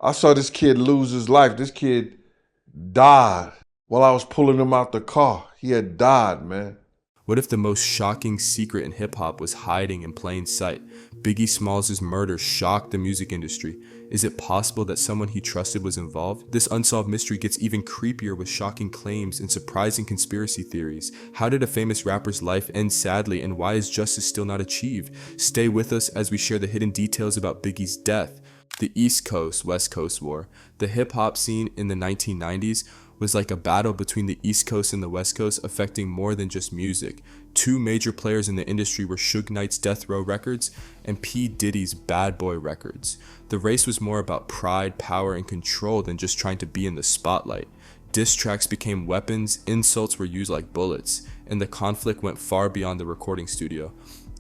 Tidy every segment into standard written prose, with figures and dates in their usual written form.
I saw this kid lose his life. This kid died while I was pulling him out the car. He had died, man. What if the most shocking secret in hip hop was hiding in plain sight? Biggie Smalls' murder shocked the music industry. Is it possible that someone he trusted was involved? This unsolved mystery gets even creepier with shocking claims and surprising conspiracy theories. How did a famous rapper's life end sadly, and why is justice still not achieved? Stay with us as we share the hidden details about Biggie's death. The East Coast West Coast War. The hip hop scene in the 1990s was like a battle between the East Coast and the West Coast, affecting more than just music. Two major players in the industry were Suge Knight's Death Row Records and P. Diddy's Bad Boy Records. The race was more about pride, power, and control than just trying to be in the spotlight. Diss tracks became weapons, insults were used like bullets, and the conflict went far beyond the recording studio.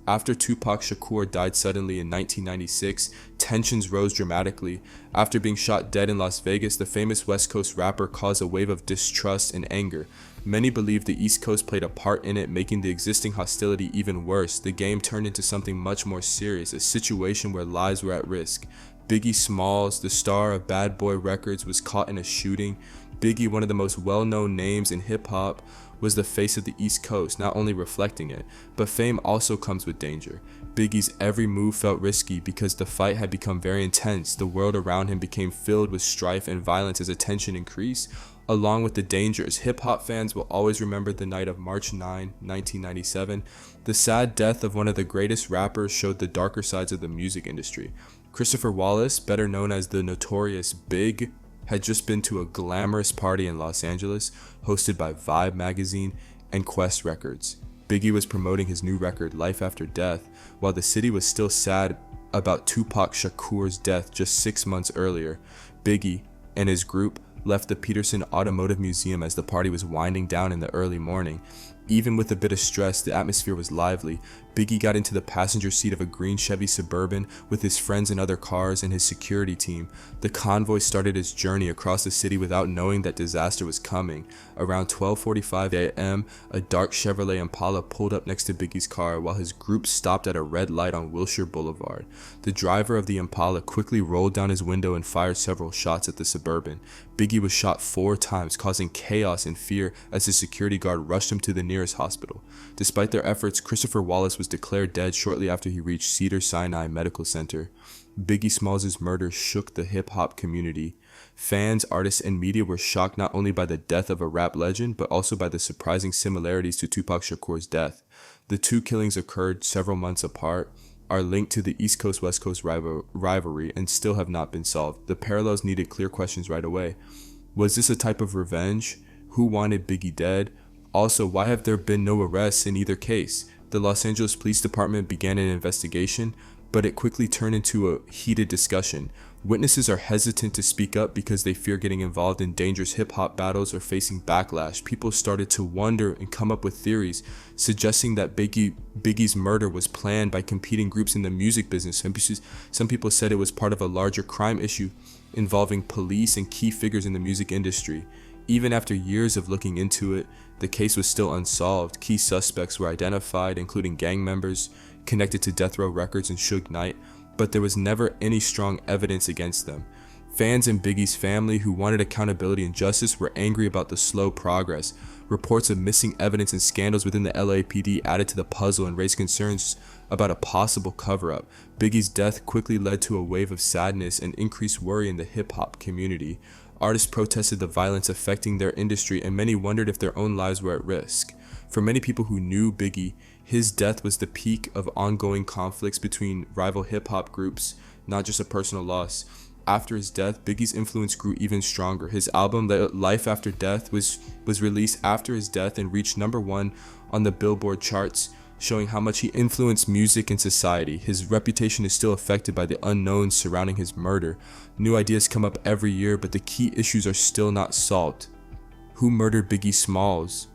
After Tupac Shakur died suddenly in 1996, tensions rose dramatically. After being shot dead in Las Vegas, the famous West Coast rapper caused a wave of distrust and anger. Many believe the East Coast played a part in it, making the existing hostility even worse. The game turned into something much more serious, a situation where lives were at risk. Biggie Smalls, the star of Bad Boy Records, was caught in a shooting. Biggie, one of the most well-known names in hip-hop, was the face of the East Coast, not only reflecting it, but fame also comes with danger. Biggie's every move felt risky because the fight had become very intense. The world around him became filled with strife and violence as attention increased. Along with the dangers, hip-hop fans will always remember the night of March 9, 1997. The sad death of one of the greatest rappers showed the darker sides of the music industry. Christopher Wallace, better known as the notorious Big, had just been to a glamorous party in Los Angeles, hosted by Vibe magazine and Quest Records. Biggie was promoting his new record, Life After Death, while the city was still sad about Tupac Shakur's death just 6 months earlier. Biggie and his group left the Peterson Automotive Museum as the party was winding down in the early morning. Even with a bit of stress, the atmosphere was lively. Biggie got into the passenger seat of a green Chevy Suburban with his friends in other cars and his security team. The convoy started its journey across the city without knowing that disaster was coming. Around 12:45 a.m., a dark Chevrolet Impala pulled up next to Biggie's car while his group stopped at a red light on Wilshire Boulevard. The driver of the Impala quickly rolled down his window and fired several shots at the Suburban. Biggie was shot 4 times, causing chaos and fear as the security guard rushed him to the nearest hospital. Despite their efforts, Christopher Wallace was declared dead shortly after he reached Cedars-Sinai Medical Center. Biggie Smalls' murder shook the hip-hop community. Fans, artists, and media were shocked not only by the death of a rap legend, but also by the surprising similarities to Tupac Shakur's death. The two killings occurred several months apart, are linked to the East Coast-West Coast rivalry, and still have not been solved. The parallels needed clear questions right away. Was this a type of revenge? Who wanted Biggie dead? Also, why have there been no arrests in either case? The Los Angeles Police Department began an investigation, but it quickly turned into a heated discussion. Witnesses are hesitant to speak up because they fear getting involved in dangerous hip-hop battles or facing backlash. People started to wonder and come up with theories suggesting that Biggie's murder was planned by competing groups in the music business. Some people said it was part of a larger crime issue involving police and key figures in the music industry. Even after years of looking into it, the case was still unsolved. Key suspects were identified, including gang members connected to Death Row Records and Suge Knight, but there was never any strong evidence against them. Fans and Biggie's family, who wanted accountability and justice, were angry about the slow progress. Reports of missing evidence and scandals within the LAPD added to the puzzle and raised concerns about a possible cover-up. Biggie's death quickly led to a wave of sadness and increased worry in the hip-hop community. Artists protested the violence affecting their industry, and many wondered if their own lives were at risk. For many people who knew Biggie, his death was the peak of ongoing conflicts between rival hip-hop groups, not just a personal loss. After his death, Biggie's influence grew even stronger. His album, Life After Death, was released after his death and reached #1 on the Billboard charts, showing how much he influenced music and society. His reputation is still affected by the unknowns surrounding his murder. New ideas come up every year, but the key issues are still not solved. Who murdered Biggie Smalls?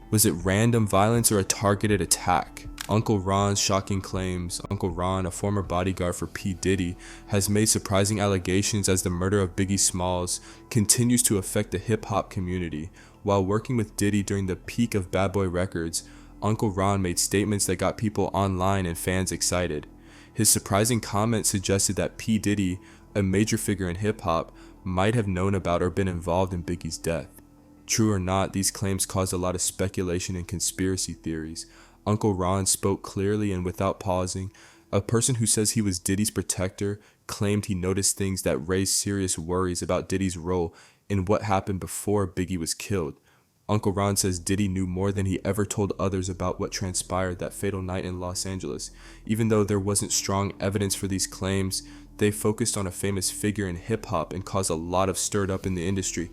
Was it random violence or a targeted attack? Uncle Ron's shocking claims. Uncle Ron, a former bodyguard for P. Diddy, has made surprising allegations as the murder of Biggie Smalls continues to affect the hip-hop community. While working with Diddy during the peak of Bad Boy Records, Uncle Ron made statements that got people online and fans excited. His surprising comment suggested that P. Diddy a major figure in hip-hop, might have known about or been involved in Biggie's death. True or not, these claims caused a lot of speculation and conspiracy theories. Uncle Ron spoke clearly and without pausing. A person who says he was Diddy's protector claimed he noticed things that raised serious worries about Diddy's role in what happened before Biggie was killed. Uncle Ron says Diddy knew more than he ever told others about what transpired that fatal night in Los Angeles. Even though there wasn't strong evidence for these claims, they focused on a famous figure in hip-hop and caused a lot of stirred up in the industry.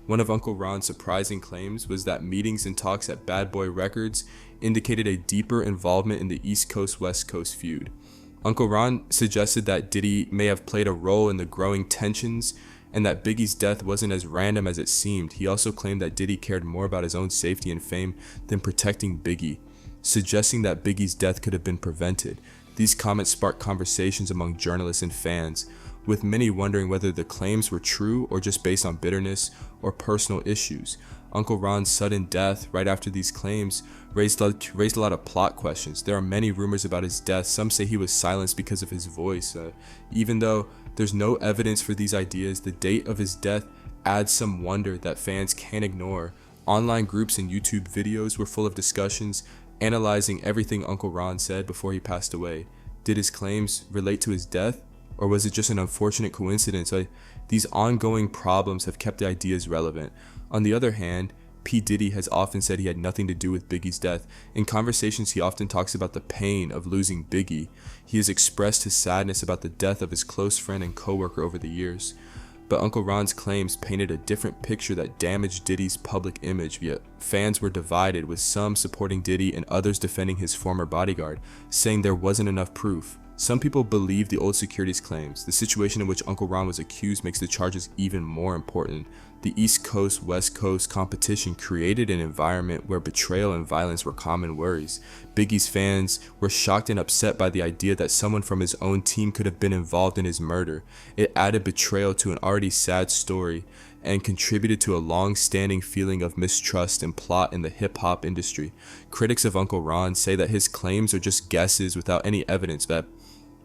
One of Uncle Ron's surprising claims was that meetings and talks at Bad Boy Records indicated a deeper involvement in the East Coast-West Coast feud. Uncle Ron suggested that Diddy may have played a role in the growing tensions and that Biggie's death wasn't as random as it seemed. He also claimed that Diddy cared more about his own safety and fame than protecting Biggie, suggesting that Biggie's death could have been prevented. These comments sparked conversations among journalists and fans, with many wondering whether the claims were true or just based on bitterness or personal issues. Uncle Ron's sudden death right after these claims raised a lot of plot questions. There are many rumors about his death. Some say he was silenced because of his voice. Even though there's no evidence for these ideas, the date of his death adds some wonder that fans can't ignore. Online groups and YouTube videos were full of discussions analyzing everything Uncle Ron said before he passed away. Did his claims relate to his death? Or was it just an unfortunate coincidence? These ongoing problems have kept the ideas relevant. On the other hand, P. Diddy has often said he had nothing to do with Biggie's death. In conversations, he often talks about the pain of losing Biggie. He has expressed his sadness about the death of his close friend and co-worker over the years. But Uncle Ron's claims painted a different picture that damaged Diddy's public image, yet fans were divided, with some supporting Diddy and others defending his former bodyguard, saying there wasn't enough proof. Some people believe the old securities claims. The situation in which Uncle Ron was accused makes the charges even more important. The East Coast, West Coast competition created an environment where betrayal and violence were common worries. Biggie's fans were shocked and upset by the idea that someone from his own team could have been involved in his murder. It added betrayal to an already sad story and contributed to a long-standing feeling of mistrust and plot in the hip-hop industry. Critics of Uncle Ron say that his claims are just guesses without any evidence. That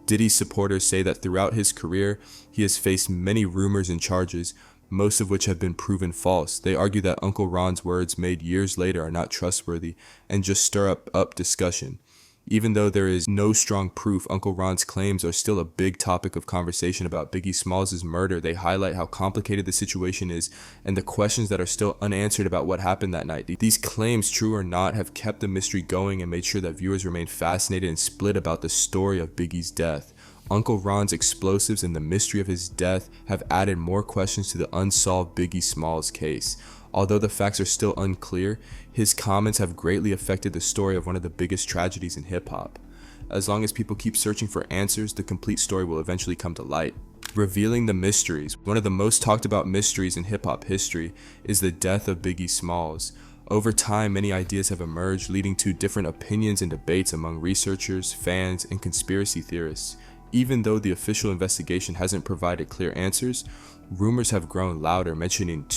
Diddy's supporters say that throughout his career, he has faced many rumors and charges, most of which have been proven false. They argue that Uncle Ron's words made years later are not trustworthy and just stir up discussion. Even though there is no strong proof, Uncle Ron's claims are still a big topic of conversation about Biggie Smalls' murder. They highlight how complicated the situation is and the questions that are still unanswered about what happened that night. These claims, true or not, have kept the mystery going and made sure that viewers remain fascinated and split about the story of Biggie's death. Uncle Ron's explosives and the mystery of his death have added more questions to the unsolved Biggie Smalls case. Although the facts are still unclear, his comments have greatly affected the story of one of the biggest tragedies in hip-hop. As long as people keep searching for answers, the complete story will eventually come to light. Revealing the mysteries. One of the most talked about mysteries in hip-hop history is the death of Biggie Smalls. Over time, many ideas have emerged, leading to different opinions and debates among researchers, fans, and conspiracy theorists. Even though the official investigation hasn't provided clear answers, rumors have grown louder, mentioning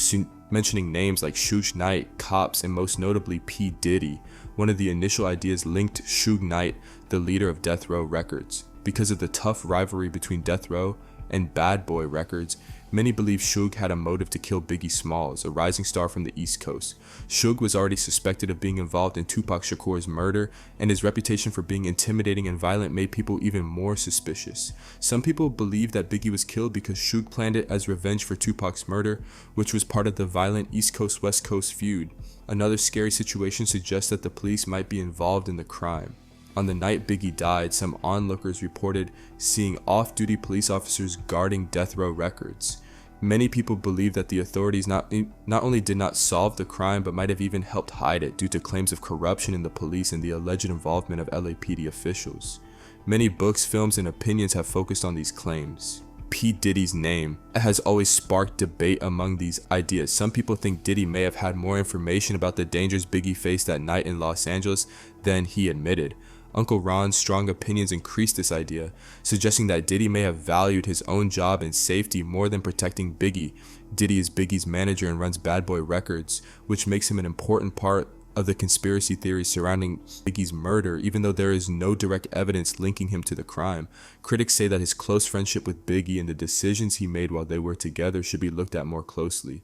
names like Suge Knight, cops, and most notably P. Diddy. One of the initial ideas linked Suge Knight, the leader of Death Row Records. Because of the tough rivalry between Death Row and Bad Boy Records, many believe Suge had a motive to kill Biggie Smalls, a rising star from the East Coast. Suge was already suspected of being involved in Tupac Shakur's murder, and his reputation for being intimidating and violent made people even more suspicious. Some people believe that Biggie was killed because Suge planned it as revenge for Tupac's murder, which was part of the violent East Coast-West Coast feud. Another scary situation suggests that the police might be involved in the crime. On the night Biggie died, some onlookers reported seeing off-duty police officers guarding Death Row Records. Many people believe that the authorities not only did not solve the crime, but might have even helped hide it due to claims of corruption in the police and the alleged involvement of LAPD officials. Many books, films, and opinions have focused on these claims. P. Diddy's name has always sparked debate among these ideas. Some people think Diddy may have had more information about the dangers Biggie faced that night in Los Angeles than he admitted. Uncle Ron's strong opinions increased this idea, suggesting that Diddy may have valued his own job and safety more than protecting Biggie. Diddy is Biggie's manager and runs Bad Boy Records, which makes him an important part of the conspiracy theories surrounding Biggie's murder, even though there is no direct evidence linking him to the crime. Critics say that his close friendship with Biggie and the decisions he made while they were together should be looked at more closely.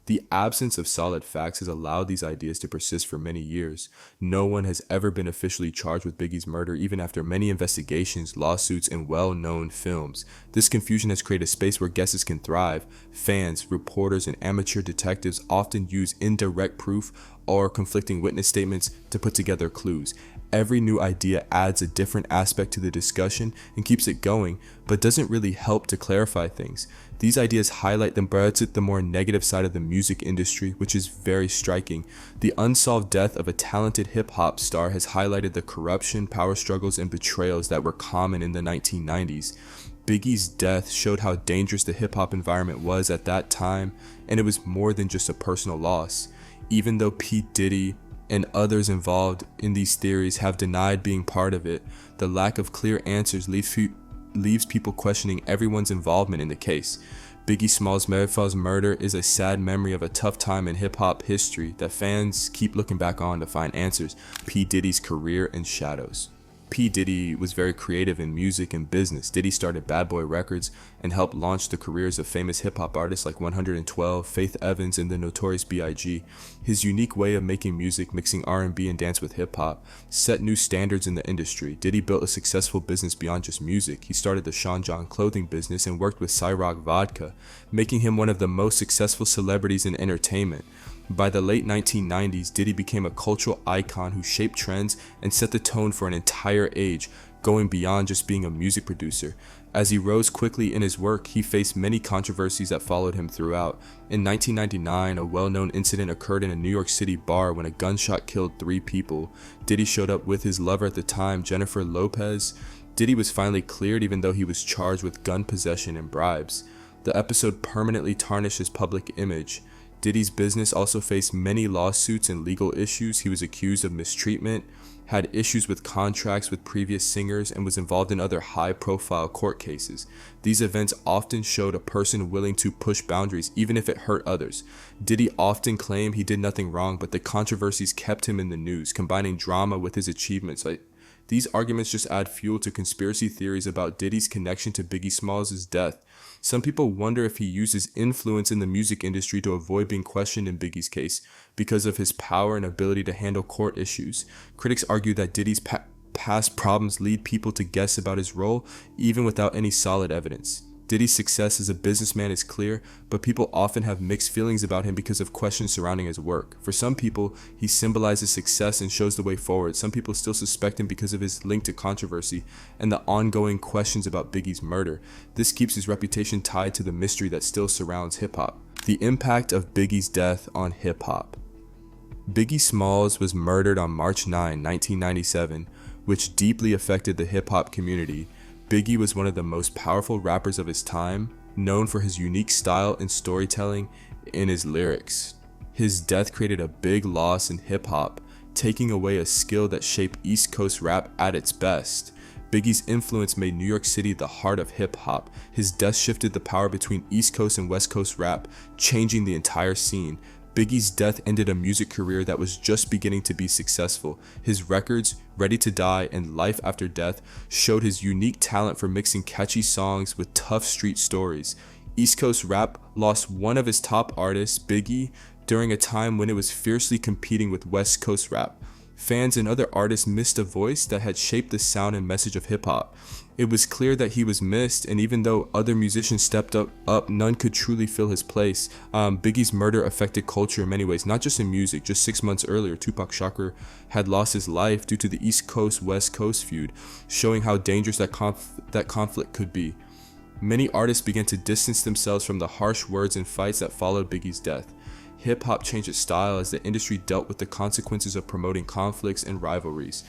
The absence of solid facts has allowed these ideas to persist for many years. No one has ever been officially charged with Biggie's murder, even after many investigations, lawsuits, and well-known films. This confusion has created a space where guesses can thrive. Fans, reporters, and amateur detectives often use indirect proof or conflicting witness statements to put together clues. Every new idea adds a different aspect to the discussion and keeps it going, but doesn't really help to clarify things. These ideas highlight the more negative side of the music industry, which is very striking. The unsolved death of a talented hip-hop star has highlighted the corruption, power struggles, and betrayals that were common in the 1990s. Biggie's death showed how dangerous the hip-hop environment was at that time, and it was more than just a personal loss. Even though P. Diddy and others involved in these theories have denied being part of it, the lack of clear answers leaves people questioning everyone's involvement in the case. Biggie Smalls' murder is a sad memory of a tough time in hip-hop history that fans keep looking back on to find answers. P. Diddy's career and shadows. P. Diddy was very creative in music and business. Diddy started Bad Boy Records and helped launch the careers of famous hip-hop artists like 112, Faith Evans, and the Notorious B.I.G. His unique way of making music, mixing R&B and dance with hip-hop, set new standards in the industry. Diddy built a successful business beyond just music. He started the Sean John clothing business and worked with Ciroc Vodka, making him one of the most successful celebrities in entertainment. By the late 1990s, Diddy became a cultural icon who shaped trends and set the tone for an entire age, going beyond just being a music producer. As he rose quickly in his work, he faced many controversies that followed him throughout. In 1999, a well-known incident occurred in a New York City bar when a gunshot killed 3 people. Diddy showed up with his lover at the time, Jennifer Lopez. Diddy was finally cleared even though he was charged with gun possession and bribes. The episode permanently tarnished his public image. Diddy's business also faced many lawsuits and legal issues. He was accused of mistreatment, had issues with contracts with previous singers, and was involved in other high-profile court cases. These events often showed a person willing to push boundaries even if it hurt others. Diddy often claimed he did nothing wrong, but the controversies kept him in the news, combining drama with his achievements. These arguments just add fuel to conspiracy theories about Diddy's connection to Biggie Smalls' death. Some people wonder if he used his influence in the music industry to avoid being questioned in Biggie's case because of his power and ability to handle court issues. Critics argue that Diddy's past problems lead people to guess about his role even without any solid evidence. Diddy's success as a businessman is clear, but people often have mixed feelings about him because of questions surrounding his work. For some people, he symbolizes success and shows the way forward. Some people still suspect him because of his link to controversy and the ongoing questions about Biggie's murder. This keeps his reputation tied to the mystery that still surrounds hip-hop. The impact of Biggie's death on hip-hop. Biggie Smalls was murdered on March 9, 1997, which deeply affected the hip-hop community. Biggie was one of the most powerful rappers of his time, known for his unique style and storytelling in his lyrics. His death created a big loss in hip-hop, taking away a skill that shaped East Coast rap at its best. Biggie's influence made New York City the heart of hip-hop. His death shifted the power between East Coast and West Coast rap, changing the entire scene. Biggie's death ended a music career that was just beginning to be successful. His records, Ready to Die and Life After Death, showed his unique talent for mixing catchy songs with tough street stories. East Coast rap lost one of his top artists, Biggie, during a time when it was fiercely competing with West Coast rap. Fans and other artists missed a voice that had shaped the sound and message of hip-hop. It was clear that he was missed, and even though other musicians stepped up, none could truly fill his place. Biggie's murder affected culture in many ways, not just in music. Just 6 months earlier, Tupac Shakur had lost his life due to the East Coast-West Coast feud, showing how dangerous that conflict could be. Many artists began to distance themselves from the harsh words and fights that followed Biggie's death. Hip-hop changed its style as the industry dealt with the consequences of promoting conflicts and rivalries.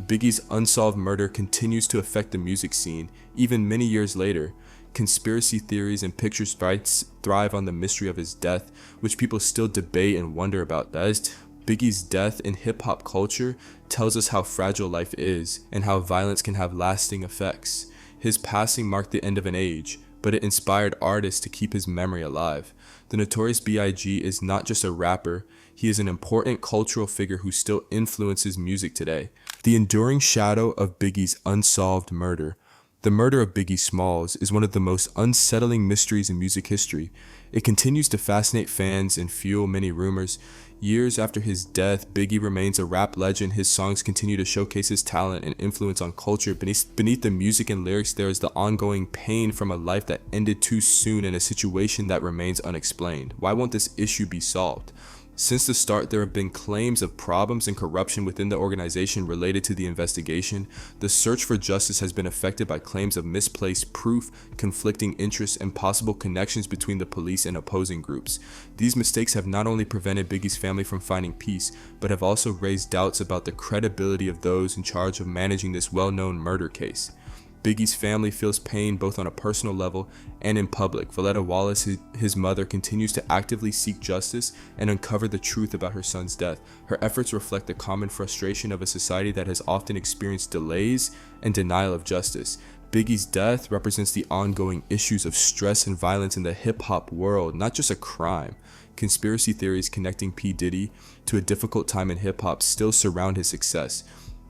Biggie's unsolved murder continues to affect the music scene, even many years later. Conspiracy theories and picture fights thrive on the mystery of his death, which people still debate and wonder about. Biggie's death in hip-hop culture tells us how fragile life is and how violence can have lasting effects. His passing marked the end of an age, but it inspired artists to keep his memory alive. The Notorious B.I.G. is not just a rapper, he is an important cultural figure who still influences music today. The enduring shadow of Biggie's unsolved murder. The murder of Biggie Smalls is one of the most unsettling mysteries in music history. It continues to fascinate fans and fuel many rumors. Years after his death, Biggie remains a rap legend. His songs continue to showcase his talent and influence on culture. Beneath the music and lyrics, there is the ongoing pain from a life that ended too soon and a situation that remains unexplained. Why won't this issue be solved? Since the start, there have been claims of problems and corruption within the organization related to the investigation. The search for justice has been affected by claims of misplaced proof, conflicting interests, and possible connections between the police and opposing groups. These mistakes have not only prevented Biggie's family from finding peace, but have also raised doubts about the credibility of those in charge of managing this well-known murder case. Biggie's family feels pain both on a personal level and in public. Valletta Wallace, his mother, continues to actively seek justice and uncover the truth about her son's death. Her efforts reflect the common frustration of a society that has often experienced delays and denial of justice. Biggie's death represents the ongoing issues of stress and violence in the hip-hop world, not just a crime. Conspiracy theories connecting P. Diddy to a difficult time in hip-hop still surround his success.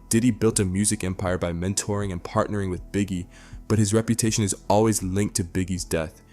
Diddy built a music empire by mentoring and partnering with Biggie, but his reputation is always linked to Biggie's death.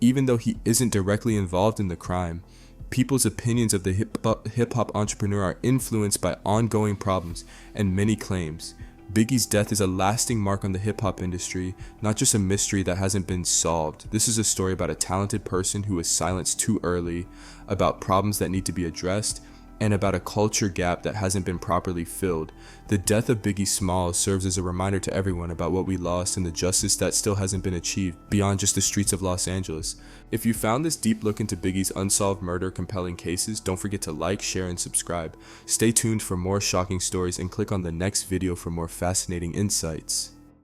Even though he isn't directly involved in the crime, people's opinions of the hip-hop entrepreneur are influenced by ongoing problems and many claims. Biggie's death is a lasting mark on the hip-hop industry, not just a mystery that hasn't been solved. This is a story about a talented person who was silenced too early, about problems that need to be addressed, and about a culture gap that hasn't been properly filled. The death of Biggie Smalls serves as a reminder to everyone about what we lost and the justice that still hasn't been achieved beyond just the streets of Los Angeles. If you found this deep look into Biggie's unsolved murder compelling cases, don't forget to like, share, and subscribe. Stay tuned for more shocking stories and click on the next video for more fascinating insights.